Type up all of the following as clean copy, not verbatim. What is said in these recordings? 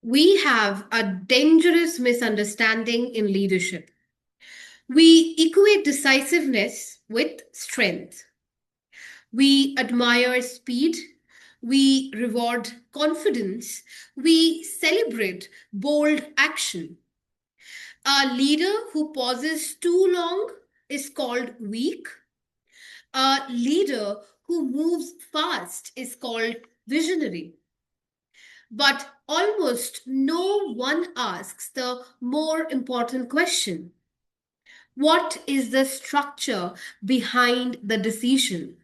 we have a dangerous misunderstanding in leadership. We equate decisiveness with strength. We admire speed. We reward confidence. We celebrate bold action. A leader who pauses too long is called weak. A leader who moves fast is called visionary. But almost no one asks the more important question: what is the structure behind the decision?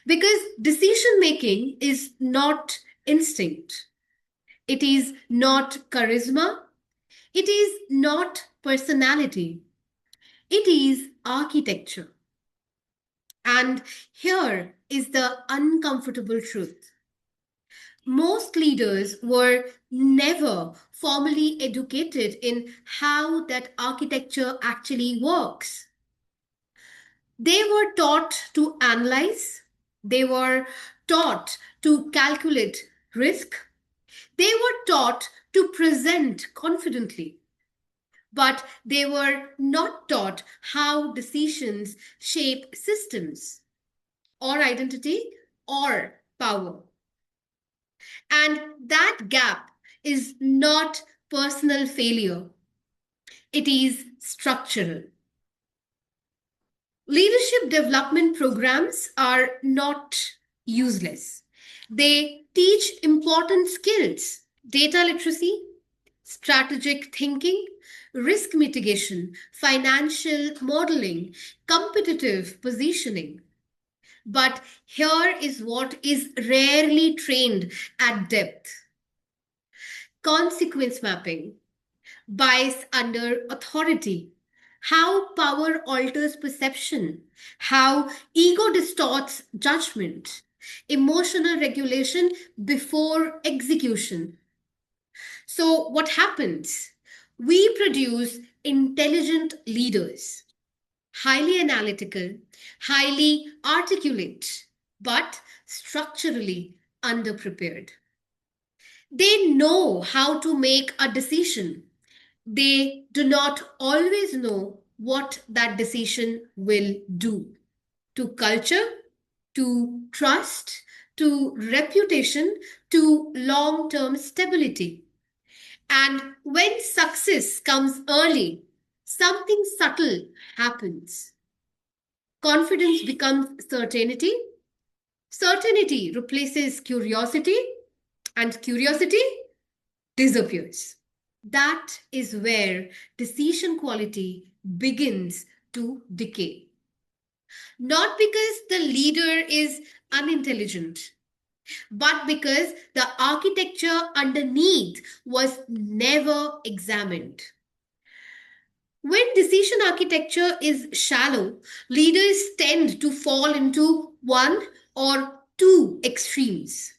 Because decision making is not instinct, it is not charisma, it is not personality, it is architecture. And here is the uncomfortable truth: most leaders were never formally educated in how that architecture actually works. They were taught to analyze, they were taught to calculate risk, they were taught to present confidently, but they were not taught how decisions shape systems or identity or power. And that gap is not personal failure, it is structural. Leadership development programs are not useless. They teach important skills: data literacy, strategic thinking, risk mitigation, financial modeling, competitive positioning. But here is what is rarely trained at depth: consequence mapping, bias under authority, how power alters perception, how ego distorts judgment, emotional regulation before execution. So, what happens? We produce intelligent leaders, highly analytical, highly articulate, but structurally underprepared. They know how to make a decision. They do not always know what that decision will do to culture, to trust, to reputation, to long term stability. And when success comes early, something subtle happens. Confidence becomes certainty, certainty replaces curiosity, and curiosity disappears. That is where decision quality begins to decay. Not because the leader is unintelligent, but because the architecture underneath was never examined. When decision architecture is shallow, leaders tend to fall into one or two extremes.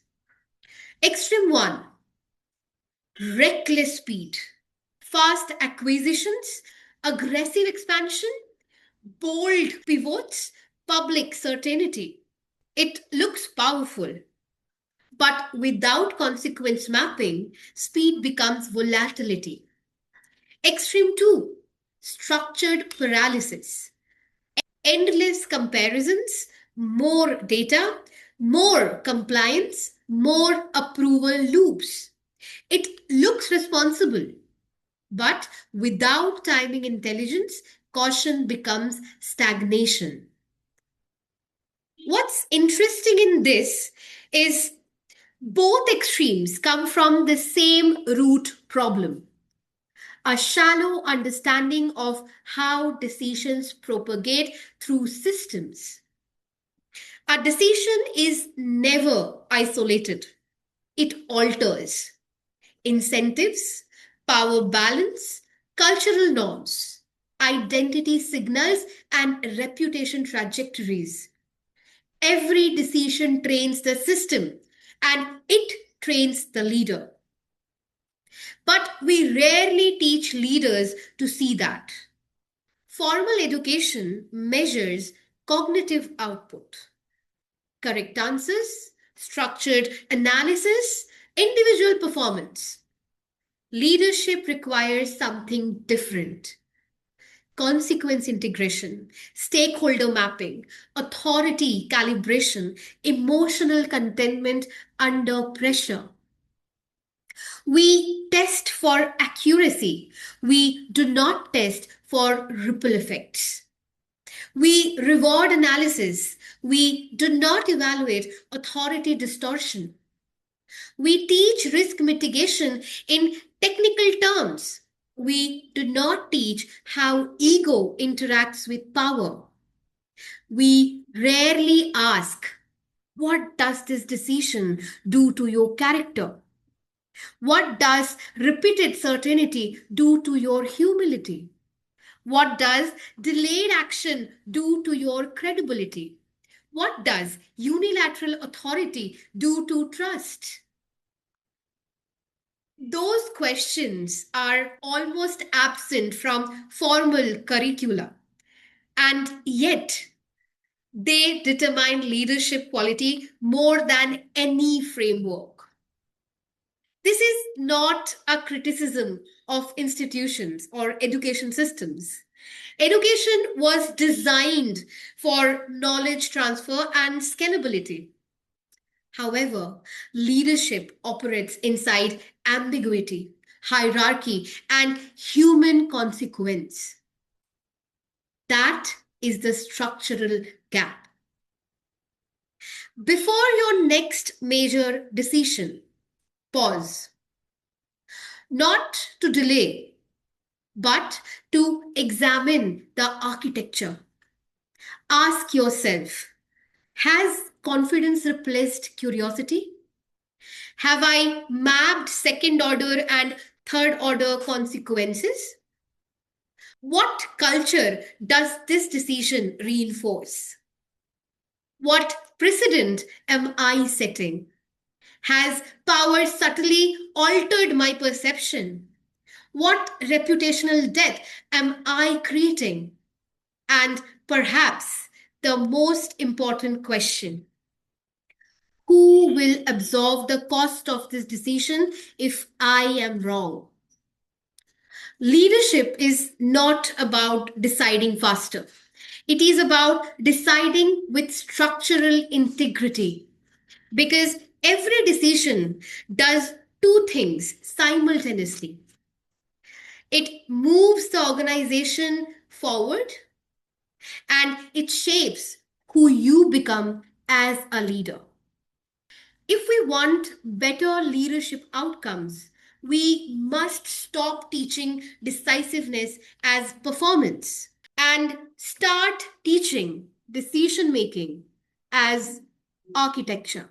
Extreme one: reckless speed, fast acquisitions, aggressive expansion, bold pivots, public certainty. It looks powerful, but without consequence mapping, speed becomes volatility. Extreme 2: structured paralysis, endless comparisons, more data, more compliance, more approval loops. It looks responsible, but without timing intelligence, caution becomes stagnation. What's interesting in this is both extremes come from the same root problem: a shallow understanding of how decisions propagate through systems. A decision is never isolated, it alters incentives, power balance, cultural norms, identity signals, and reputation trajectories. Every decision trains the system and it trains the leader. But we rarely teach leaders to see that. Formal education measures cognitive output: correct answers, structured analysis, Individual performance. Leadership requires something different: consequence integration, stakeholder mapping, authority calibration, emotional contentment under pressure. We test for accuracy. We do not test for ripple effects. We reward analysis. We do not evaluate authority distortion. We teach risk mitigation in technical terms. We do not teach how ego interacts with power. We rarely ask, what does this decision do to your character? What does repeated certainty do to your humility? What does delayed action do to your credibility? What does unilateral authority do to trust? Those questions are almost absent from formal curricula, and yet they determine leadership quality more than any framework. This is not a criticism of institutions or education systems. Education was designed for knowledge transfer and scalability. However, leadership operates inside ambiguity, hierarchy, and human consequence. That is the structural gap. Before your next major decision, pause. Not to delay, but to examine the architecture. Ask yourself, has confidence replaced curiosity? Have I mapped second order and third order consequences? What culture does this decision reinforce? What precedent am I setting? Has power subtly altered my perception? What reputational debt am I creating? And perhaps the most important question: who will absorb the cost of this decision if I am wrong? Leadership is not about deciding faster. It is about deciding with structural integrity. Because every decision does two things simultaneously: it moves the organization forward and it shapes who you become as a leader. If we want better leadership outcomes, we must stop teaching decisiveness as performance and start teaching decision making as architecture.